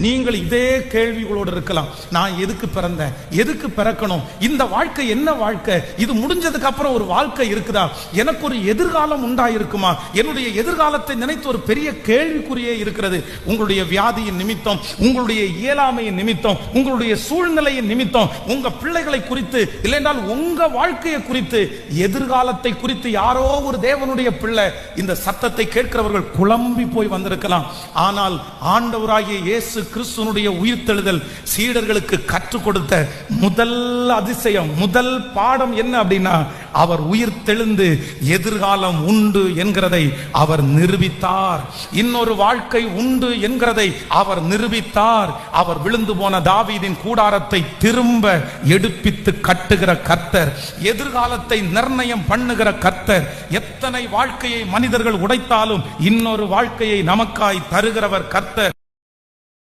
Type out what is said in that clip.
நீங்கள் இதே கேள்விகளோடு இருக்கலாம். நான் எதுக்கு பிறந்தேன், எதுக்கு பிறக்கணும், இந்த வாழ்க்கை என்ன வாழ்க்கை, இது முடிஞ்சதுக்கு அப்புறம் ஒரு வாழ்க்கை இருக்குதா, எனக்கு ஒரு எதிர்காலம் உண்டாயிருக்குமா, என்னுடைய எதிர்காலத்தை நினைத்து ஒரு பெரிய கேள்விக்குறியே இருக்கிறது. உங்களுடைய வியாதியின் நிமித்தம், உங்களுடைய இயலாமையின் நிமித்தம், உங்களுடைய சூழ்நிலையின் நிமித்தம், உங்க பிள்ளைகளை குறித்து, இல்லைன்றால் உங்க வாழ்க்கையை குறித்து, எதிர்காலத்தை குறித்து யாரோ ஒரு தேவனுடைய பிள்ளை இந்த சத்தத்தை கேட்கிறவர்கள் குழம்பி போய் வந்திருக்கலாம். ஆனால் ஆண்டவராகிய இயேசு கிறிஸ்துவினுடைய உயிர்த்தெழுதல் சீடர்களுக்கு கற்றுக் கொடுத்த முதல் அதிசயம், முதல் பாடம் என்ன அப்படின்னா, அவர் உயிர்த்தெழுந்து எதிர்காலம் உண்டு என்கிறதை அவர் நிரூபித்தார். இன்னொரு வாழ்க்கை உண்டு என்கிறதை அவர் நிரூபித்தார். அவர் விழுந்து போன தாவீதின் கூடாரத்தை திரும்ப எடுப்பித்து கட்டுகிற கர்த்தர், எதிர்காலத்தை நிர்ணயம் பண்ணுகிற கர்த்தர், எத்தனை வாழ்க்கையை மனிதர்கள் உடைத்தாலும் இன்னொரு வாழ்க்கையை நமக்காய் தருகிறவர் கர்த்தர்.